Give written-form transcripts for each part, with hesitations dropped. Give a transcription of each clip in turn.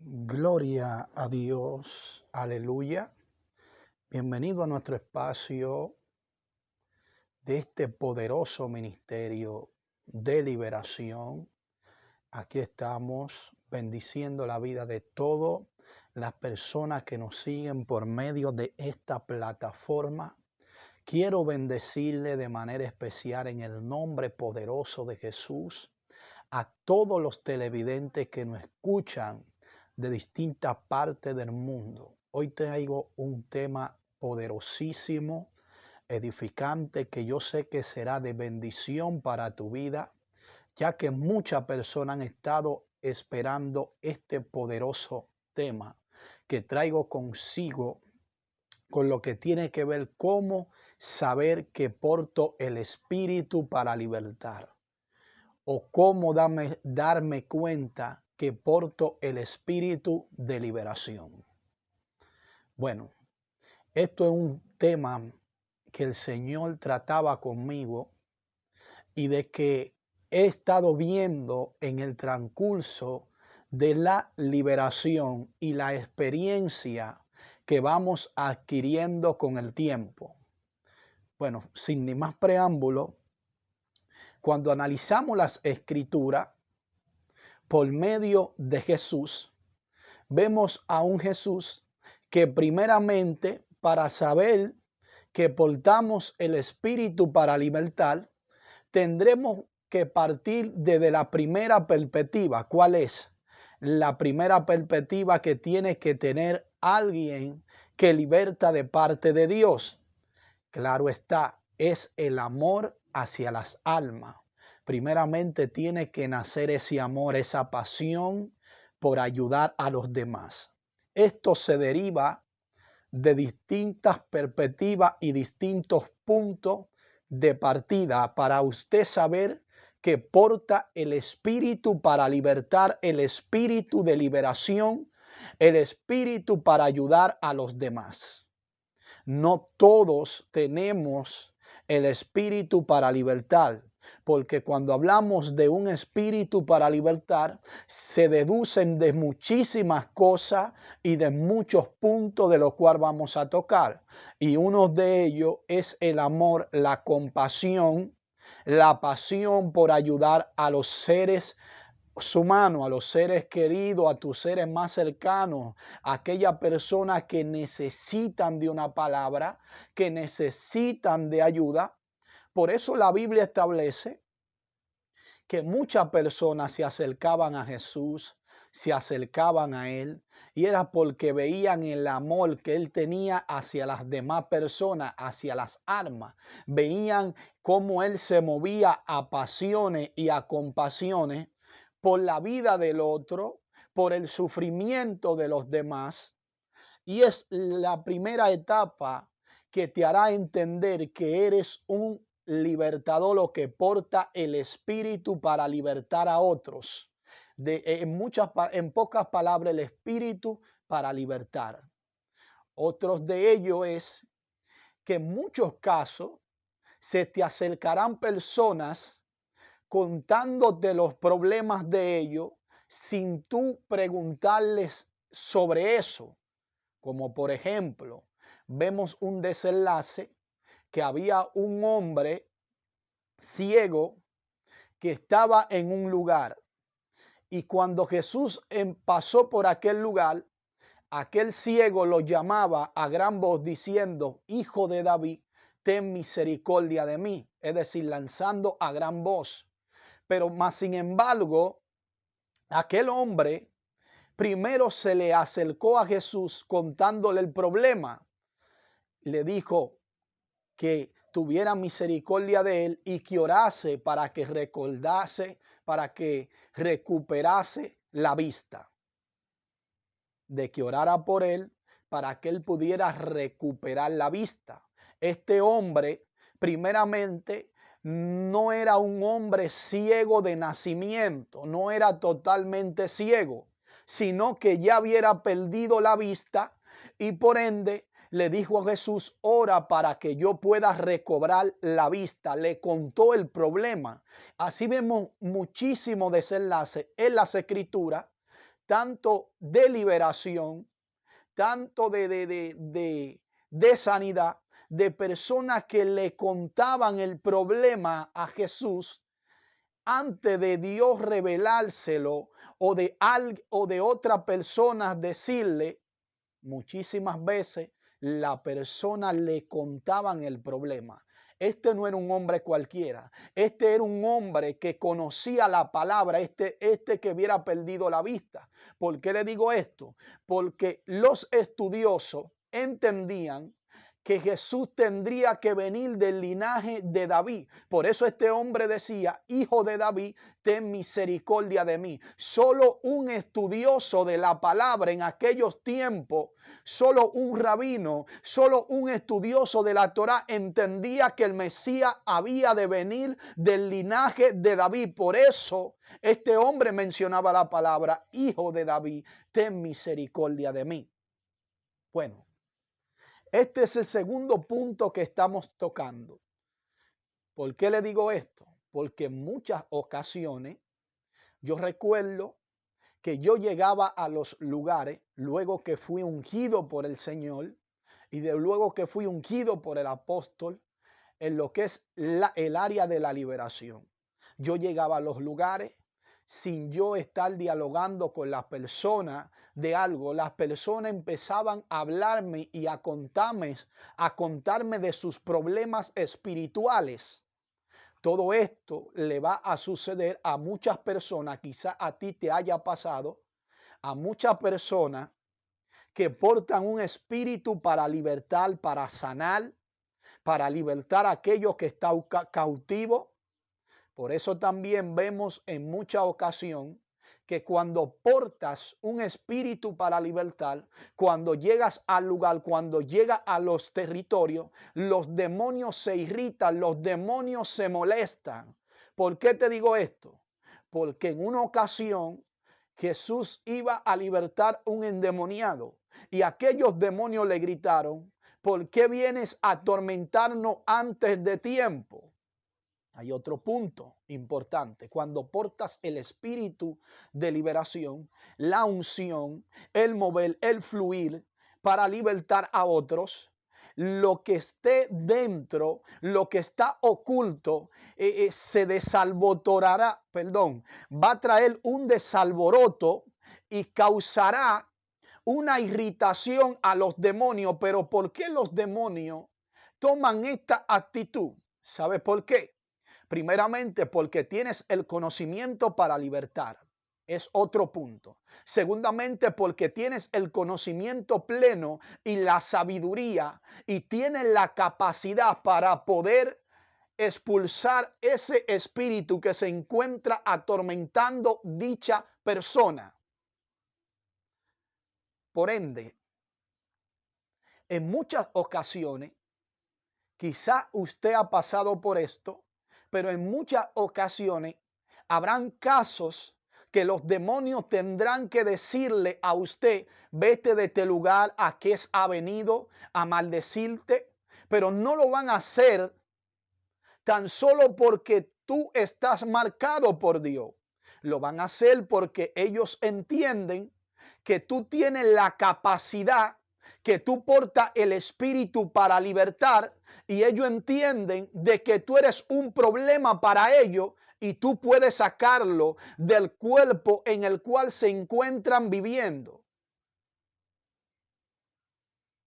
Gloria a Dios, aleluya. Bienvenido a nuestro espacio de este poderoso ministerio de liberación. Aquí estamos bendiciendo la vida de todas las personas que nos siguen por medio de esta plataforma. Quiero bendecirle de manera especial en el nombre poderoso de Jesús a todos los televidentes que nos escuchan de distintas partes del mundo. Hoy traigo un tema poderosísimo, edificante, que yo sé que será de bendición para tu vida, ya que muchas personas han estado esperando este poderoso tema que traigo consigo, con lo que tiene que ver cómo saber que porto el Espíritu para libertar, o cómo darme cuenta que porto el espíritu de liberación. Bueno, esto es un tema que el Señor trataba conmigo y de que he estado viendo en el transcurso de la liberación y la experiencia que vamos adquiriendo con el tiempo. Bueno, sin ni más preámbulo, cuando analizamos las Escrituras por medio de Jesús, vemos a un Jesús que primeramente, para saber que portamos el Espíritu para libertar, tendremos que partir desde la primera perspectiva. ¿Cuál es? La primera perspectiva que tiene que tener alguien que liberta de parte de Dios. Claro está, es el amor hacia las almas. Primeramente tiene que nacer ese amor, esa pasión por ayudar a los demás. Esto se deriva de distintas perspectivas y distintos puntos de partida para usted saber que porta el espíritu para libertar, el espíritu de liberación, el espíritu para ayudar a los demás. No todos tenemos el espíritu para libertar, porque cuando hablamos de un espíritu para libertar, se deducen de muchísimas cosas y de muchos puntos de los cuales vamos a tocar. Y uno de ellos es el amor, la compasión, la pasión por ayudar a los seres humanos, a los seres queridos, a tus seres más cercanos, a aquellas personas que necesitan de una palabra, que necesitan de ayuda. Por eso la Biblia establece que muchas personas se acercaban a Jesús, se acercaban a Él, y era porque veían el amor que Él tenía hacia las demás personas, hacia las almas. Veían cómo Él se movía a pasiones y a compasiones por la vida del otro, por el sufrimiento de los demás. Y es la primera etapa que te hará entender que eres un libertador o que porta el espíritu para libertar a otros. En pocas palabras, el espíritu para libertar. Otros de ellos es que en muchos casos se te acercarán personas contándote los problemas de ellos sin tú preguntarles sobre eso. Como por ejemplo, vemos un desenlace que había un hombre ciego que estaba en un lugar, y cuando Jesús pasó por aquel lugar, aquel ciego lo llamaba a gran voz diciendo: Hijo de David, ten misericordia de mí. Es decir, lanzando a gran voz. Pero más sin embargo, aquel hombre primero se le acercó a Jesús contándole el problema. Le dijo que tuviera misericordia de él y que orase para que recordase, para que recuperase la vista. De que orara por él para que él pudiera recuperar la vista. Este hombre, primeramente, no era un hombre ciego de nacimiento, no era totalmente ciego, sino que ya hubiera perdido la vista, y por ende le dijo a Jesús: ora para que yo pueda recobrar la vista. Le contó el problema. Así vemos muchísimo desenlace en las Escrituras tanto de liberación, tanto de sanidad, de personas que le contaban el problema a Jesús antes de Dios revelárselo o de otra persona decirle. Muchísimas veces la persona le contaban el problema. Este no era un hombre cualquiera. Este era un hombre que conocía la palabra, este que hubiera perdido la vista. ¿Por qué le digo esto? Porque los estudiosos entendían que Jesús tendría que venir del linaje de David. Por eso este hombre decía: hijo de David, ten misericordia de mí. Solo un estudioso de la palabra en aquellos tiempos, solo un rabino, solo un estudioso de la Torá entendía que el Mesías había de venir del linaje de David. Por eso este hombre mencionaba la palabra: hijo de David, ten misericordia de mí. Bueno, este es el segundo punto que estamos tocando. ¿Por qué le digo esto? Porque en muchas ocasiones yo recuerdo que yo llegaba a los lugares luego que fui ungido por el Señor y luego que fui ungido por el apóstol en lo que es el área de la liberación. Yo llegaba a los lugares sin yo estar dialogando con las personas de algo. Las personas empezaban a hablarme y a contarme de sus problemas espirituales. Todo esto le va a suceder a muchas personas, quizá a ti te haya pasado, a muchas personas que portan un espíritu para libertar, para sanar, para libertar a aquellos que están cautivos. Por eso también vemos en mucha ocasión que cuando portas un espíritu para libertar, cuando llegas al lugar, cuando llegas a los territorios, los demonios se irritan, los demonios se molestan. ¿Por qué te digo esto? Porque en una ocasión Jesús iba a libertar un endemoniado y aquellos demonios le gritaron: ¿por qué vienes a atormentarnos antes de tiempo? Hay otro punto importante. Cuando portas el espíritu de liberación, la unción, el mover, el fluir para libertar a otros, lo que esté dentro, lo que está oculto, se desalborará, va a traer un desalboroto y causará una irritación a los demonios. Pero ¿por qué los demonios toman esta actitud? ¿Sabes por qué? Primeramente, porque tienes el conocimiento para libertar. Es otro punto. Segundamente, porque tienes el conocimiento pleno y la sabiduría y tienes la capacidad para poder expulsar ese espíritu que se encuentra atormentando dicha persona. Por ende, en muchas ocasiones, quizá usted ha pasado por esto, pero en muchas ocasiones habrán casos que los demonios tendrán que decirle a usted: vete de este lugar, a qué ha venido a maldecirte. Pero no lo van a hacer tan solo porque tú estás marcado por Dios. Lo van a hacer porque ellos entienden que tú tienes la capacidad, que tú portas el espíritu para libertar, y ellos entienden de que tú eres un problema para ellos y tú puedes sacarlo del cuerpo en el cual se encuentran viviendo.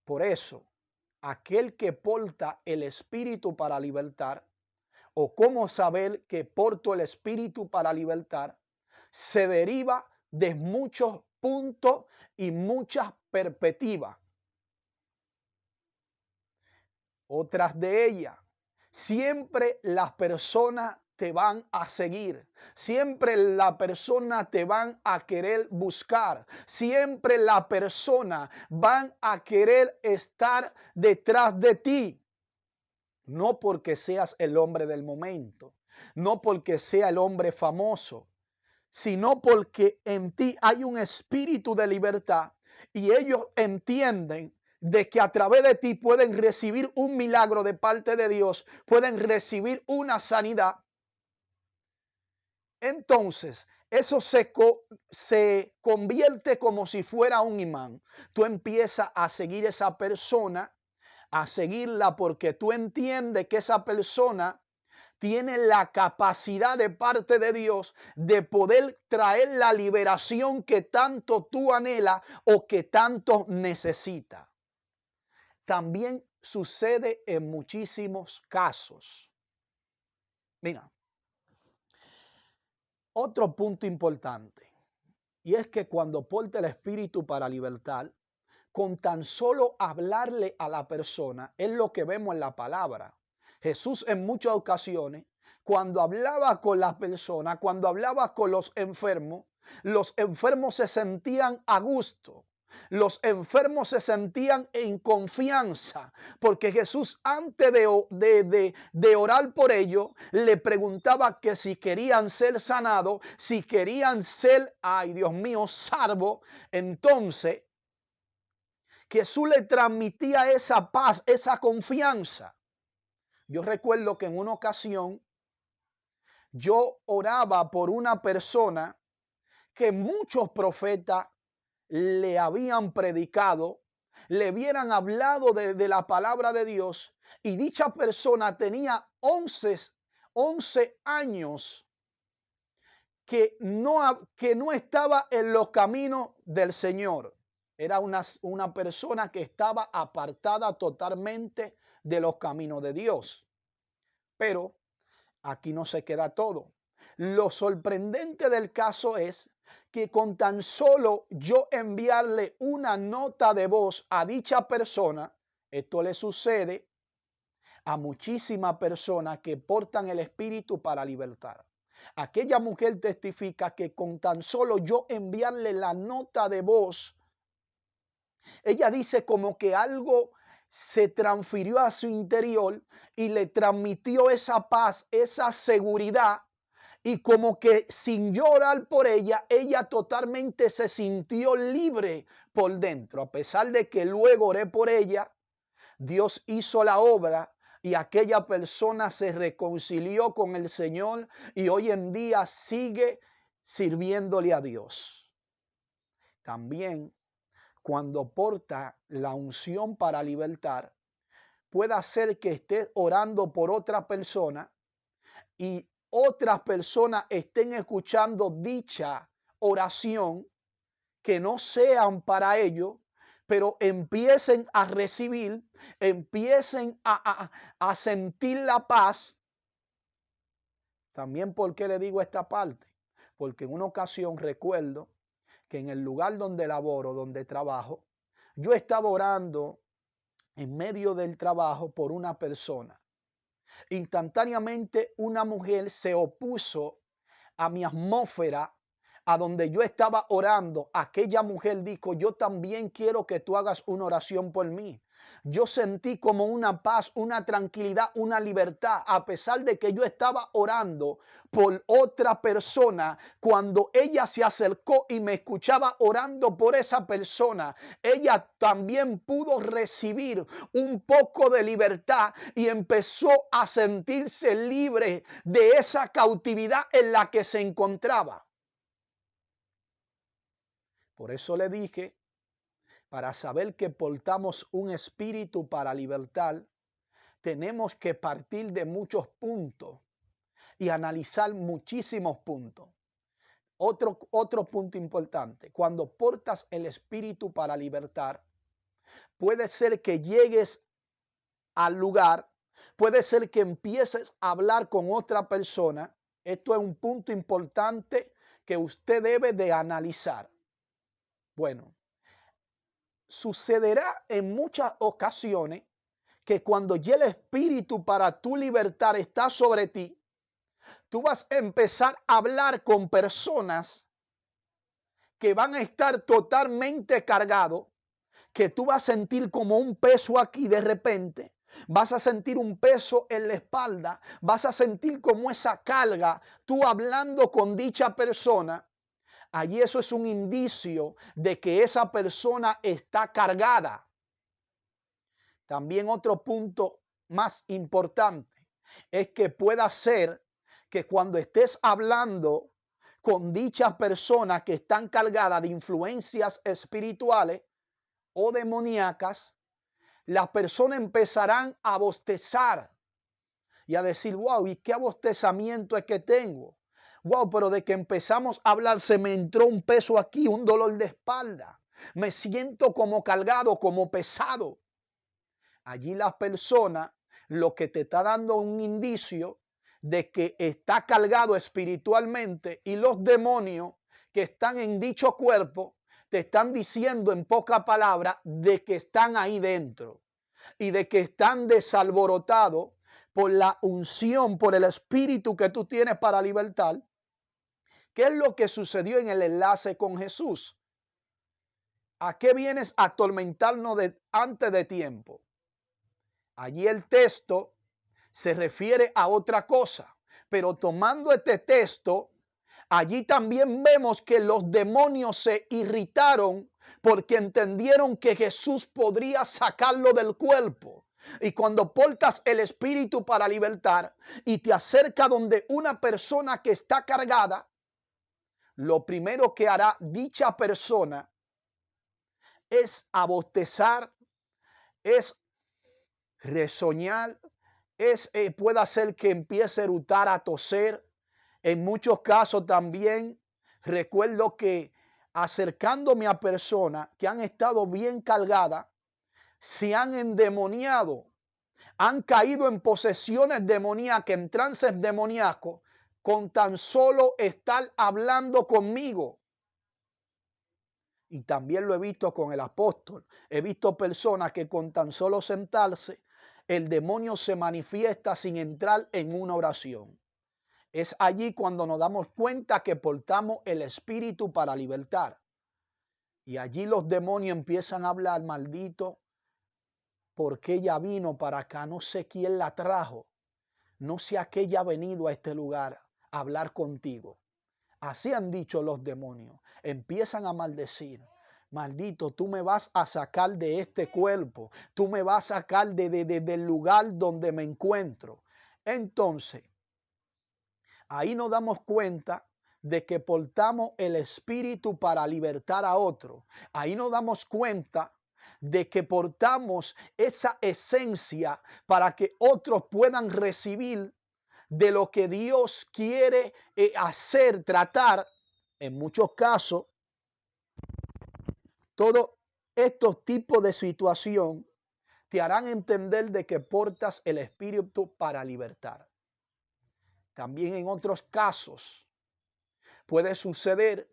Por eso, aquel que porta el espíritu para libertar, o cómo saber que porto el espíritu para libertar, se deriva de muchos puntos y muchas perspectivas. Otras de ellas, siempre las personas te van a seguir, siempre la persona te van a querer buscar, siempre la persona van a querer estar detrás de ti. No porque seas el hombre del momento, no porque sea el hombre famoso, sino porque en ti hay un espíritu de libertad y ellos entienden de que a través de ti pueden recibir un milagro de parte de Dios, pueden recibir una sanidad. Entonces, eso se convierte como si fuera un imán. Tú empiezas a seguir esa persona, a seguirla porque tú entiendes que esa persona tiene la capacidad de parte de Dios de poder traer la liberación que tanto tú anhelas o que tanto necesitas. También sucede en muchísimos casos. Mira, otro punto importante, y es que cuando porta el Espíritu para libertar, con tan solo hablarle a la persona, es lo que vemos en la palabra. Jesús en muchas ocasiones, cuando hablaba con las personas, cuando hablaba con los enfermos se sentían a gusto. Los enfermos se sentían en confianza, porque Jesús antes de orar por ellos, le preguntaba que si querían ser sanados, si querían ser, ay Dios mío, salvos. Entonces Jesús le transmitía esa paz, esa confianza. Yo recuerdo que en una ocasión yo oraba por una persona que muchos profetas le habían predicado, le hubieran hablado de la palabra de Dios, y dicha persona tenía 11 años que no estaba en los caminos del Señor. Era una persona que estaba apartada totalmente de los caminos de Dios. Pero aquí no se queda todo. Lo sorprendente del caso es que con tan solo yo enviarle una nota de voz a dicha persona, esto le sucede a muchísimas personas que portan el Espíritu para libertar. Aquella mujer testifica que con tan solo yo enviarle la nota de voz, ella dice como que algo se transfirió a su interior y le transmitió esa paz, esa seguridad, y como que sin llorar por ella, ella totalmente se sintió libre por dentro. A pesar de que luego oré por ella, Dios hizo la obra y aquella persona se reconcilió con el Señor y hoy en día sigue sirviéndole a Dios. También cuando porta la unción para libertar, puede hacer que estés orando por otra persona y otras personas estén escuchando dicha oración que no sean para ellos, pero empiecen a recibir, empiecen a sentir la paz. También, ¿por qué le digo esta parte? Porque en una ocasión recuerdo que en el lugar donde laboro, donde trabajo, yo estaba orando en medio del trabajo por una persona. Instantáneamente una mujer se opuso a mi atmósfera, a donde yo estaba orando. Aquella mujer dijo: yo también quiero que tú hagas una oración por mí. Yo sentí como una paz, una tranquilidad, una libertad, a pesar de que yo estaba orando por otra persona. Cuando ella se acercó y me escuchaba orando por esa persona, ella también pudo recibir un poco de libertad y empezó a sentirse libre de esa cautividad en la que se encontraba. Por eso le dije, para saber que portamos un espíritu para libertar, tenemos que partir de muchos puntos y analizar muchísimos puntos. Otro punto importante: cuando portas el espíritu para libertar, puede ser que llegues al lugar, puede ser que empieces a hablar con otra persona. Esto es un punto importante que usted debe de analizar. Bueno, sucederá en muchas ocasiones que cuando ya el espíritu para tu libertad está sobre ti, tú vas a empezar a hablar con personas que van a estar totalmente cargados, que tú vas a sentir como un peso aquí de repente. Vas a sentir un peso en la espalda, vas a sentir como esa carga, tú hablando con dicha persona. Allí eso es un indicio de que esa persona está cargada. También otro punto más importante es que pueda ser que cuando estés hablando con dichas personas que están cargadas de influencias espirituales o demoníacas, las personas empezarán a bostezar y a decir, wow, ¿y qué abostezamiento es que tengo? Wow, pero de que empezamos a hablar se me entró un peso aquí, un dolor de espalda. Me siento como cargado, como pesado. Allí la persona lo que te está dando un indicio de que está cargado espiritualmente, y los demonios que están en dicho cuerpo te están diciendo en pocas palabras de que están ahí dentro y de que están desalborotados por la unción, por el espíritu que tú tienes para libertar. ¿Qué es lo que sucedió en el enlace con Jesús? ¿A qué vienes a atormentarnos antes de tiempo? Allí el texto se refiere a otra cosa, pero tomando este texto, allí también vemos que los demonios se irritaron porque entendieron que Jesús podría sacarlo del cuerpo. Y cuando portas el espíritu para libertar y te acerca donde una persona que está cargada, lo primero que hará dicha persona es abostezar, es resoñar, puede hacer que empiece a erutar, a toser. En muchos casos también recuerdo que acercándome a personas que han estado bien cargadas, se han endemoniado, han caído en posesiones demoníacas, en trances demoníacos, con tan solo estar hablando conmigo. Y también lo he visto con el apóstol. He visto personas que con tan solo sentarse, el demonio se manifiesta sin entrar en una oración. Es allí cuando nos damos cuenta que portamos el espíritu para libertar. Y allí los demonios empiezan a hablar, maldito, porque ella vino para acá, no sé quién la trajo, no sé a qué ella ha venido a este lugar a hablar contigo. Así han dicho los demonios. Empiezan a maldecir. Maldito, tú me vas a sacar de este cuerpo. Tú me vas a sacar del lugar donde me encuentro. Entonces, ahí nos damos cuenta de que portamos el espíritu para libertar a otro. Ahí nos damos cuenta de que portamos esa esencia para que otros puedan recibir de lo que Dios quiere hacer, tratar. En muchos casos, todos estos tipos de situación te harán entender de que portas el espíritu para libertar. También en otros casos puede suceder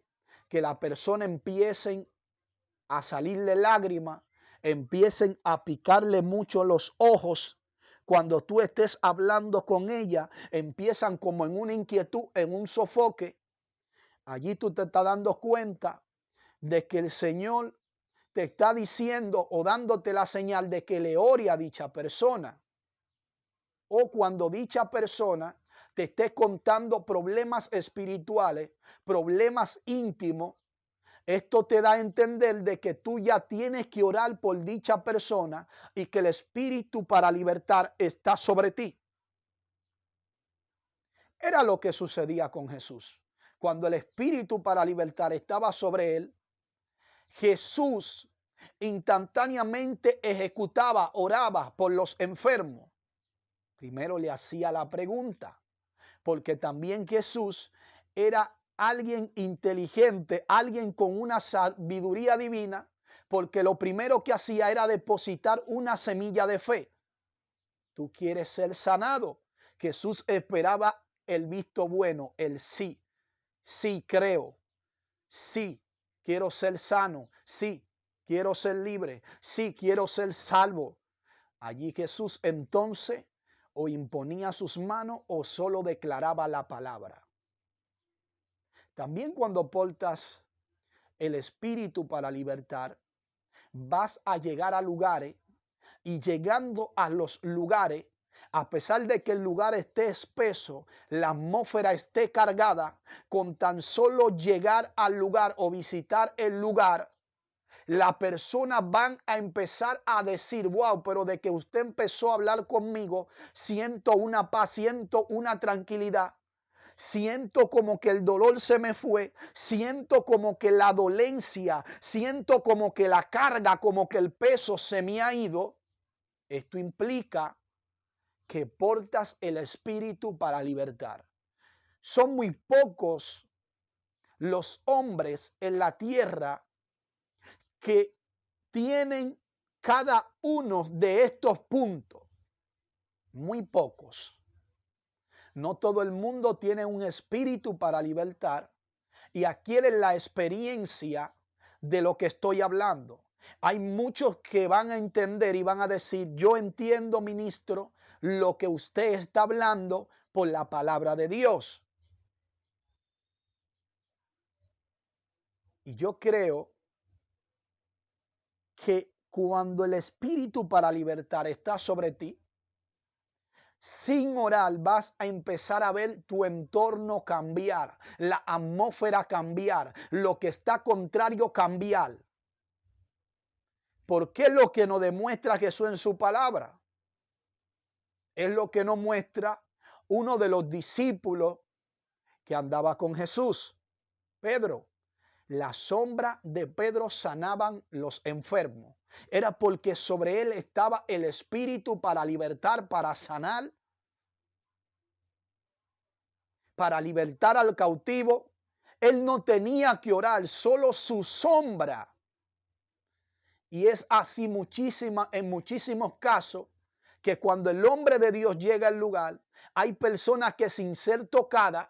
que la persona empiecen a salirle lágrimas, empiecen a picarle mucho los ojos. Cuando tú estés hablando con ella, empiezan como en una inquietud, en un sofoque. Allí tú te estás dando cuenta de que el Señor te está diciendo o dándote la señal de que le ore a dicha persona. O cuando dicha persona te esté contando problemas espirituales, problemas íntimos, esto te da a entender de que tú ya tienes que orar por dicha persona y que el espíritu para libertar está sobre ti. Era lo que sucedía con Jesús. Cuando el espíritu para libertar estaba sobre él, Jesús instantáneamente ejecutaba, oraba por los enfermos. Primero le hacía la pregunta, porque también Jesús era alguien inteligente, alguien con una sabiduría divina, porque lo primero que hacía era depositar una semilla de fe. Tú quieres ser sanado. Jesús esperaba el visto bueno, el sí. Sí, creo. Sí, quiero ser sano. Sí, quiero ser libre. Sí, quiero ser salvo. Allí Jesús entonces o imponía sus manos o solo declaraba la palabra. También cuando portas el espíritu para libertar, vas a llegar a lugares y llegando a los lugares, a pesar de que el lugar esté espeso, la atmósfera esté cargada, con tan solo llegar al lugar o visitar el lugar, las personas van a empezar a decir, wow, pero de que usted empezó a hablar conmigo, siento una paz, siento una tranquilidad. siento como que el dolor se me fue, siento como que la dolencia, siento como que la carga, como que el peso se me ha ido. Esto implica que portas el espíritu para libertar. Son muy pocos los hombres en la tierra que tienen cada uno de estos puntos. Muy pocos. No todo el mundo tiene un espíritu para libertar y adquieren la experiencia de lo que estoy hablando. Hay muchos que van a entender y van a decir, yo entiendo, ministro, lo que usted está hablando por la palabra de Dios. Y yo creo que cuando el espíritu para libertar está sobre ti, sin orar vas a empezar a ver tu entorno cambiar, la atmósfera cambiar, lo que está contrario cambiar. ¿Por qué lo que nos demuestra Jesús en su palabra? Es lo que nos muestra uno de los discípulos que andaba con Jesús, Pedro. La sombra de Pedro sanaban los enfermos. Era porque sobre él estaba el espíritu para libertar, para sanar, para libertar al cautivo. Él no tenía que orar, solo su sombra. Y es así en muchísimos casos que cuando el hombre de Dios llega al lugar, hay personas que sin ser tocadas,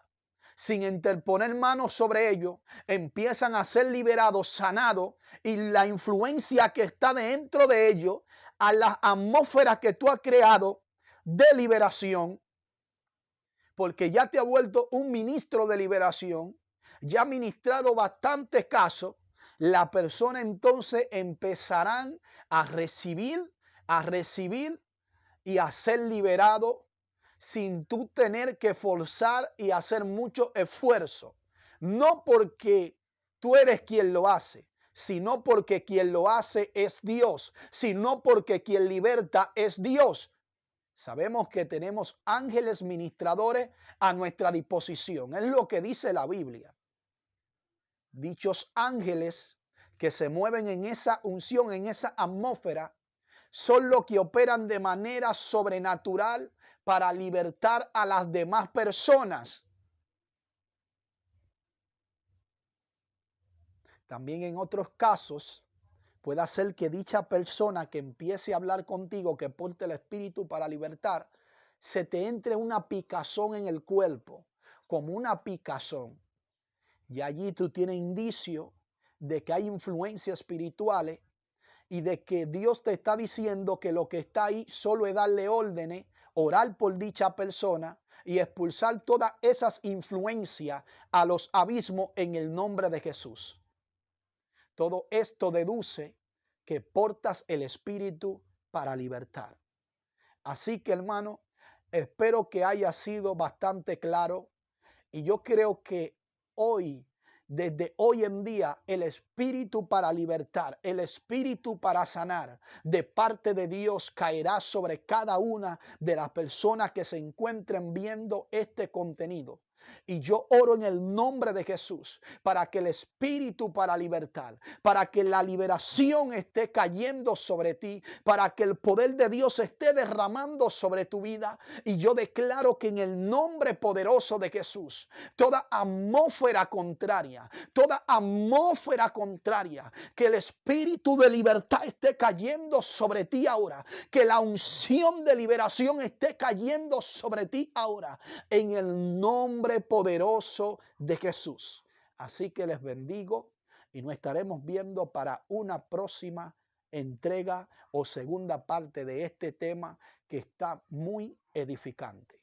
sin interponer manos sobre ellos, empiezan a ser liberados, sanados, y la influencia que está dentro de ellos, a las atmósferas que tú has creado de liberación, porque ya te ha vuelto un ministro de liberación, ya ha ministrado bastantes casos, la persona entonces empezarán a recibir y a ser liberado sin tú tener que forzar y hacer mucho esfuerzo. No porque tú eres quien lo hace, sino porque quien lo hace es Dios, sino porque quien liberta es Dios. Sabemos que tenemos ángeles ministradores a nuestra disposición. Es lo que dice la Biblia. Dichos ángeles que se mueven en esa unción, en esa atmósfera, son los que operan de manera sobrenatural para libertar a las demás personas. También en otros casos puede ser que dicha persona que empiece a hablar contigo, que porte el espíritu para libertar, se te entre una picazón en el cuerpo, como una picazón. Y allí tú tienes indicio de que hay influencias espirituales y de que Dios te está diciendo que lo que está ahí solo es darle órdenes, orar por dicha persona y expulsar todas esas influencias a los abismos en el nombre de Jesús. Todo esto deduce que portas el espíritu para libertar. Así que, hermano, espero que haya sido bastante claro y yo creo que hoy, desde hoy en día, el espíritu para libertar, el espíritu para sanar de parte de Dios caerá sobre cada una de las personas que se encuentren viendo este contenido. Y yo oro en el nombre de Jesús para que el espíritu para libertar, para que la liberación esté cayendo sobre ti, para que el poder de Dios esté derramando sobre tu vida. Y yo declaro que en el nombre poderoso de Jesús, toda atmósfera contraria, que el espíritu de libertad esté cayendo sobre ti ahora, que la unción de liberación esté cayendo sobre ti ahora, en el nombre poderoso de Jesús. Así que les bendigo y nos estaremos viendo para una próxima entrega o segunda parte de este tema que está muy edificante.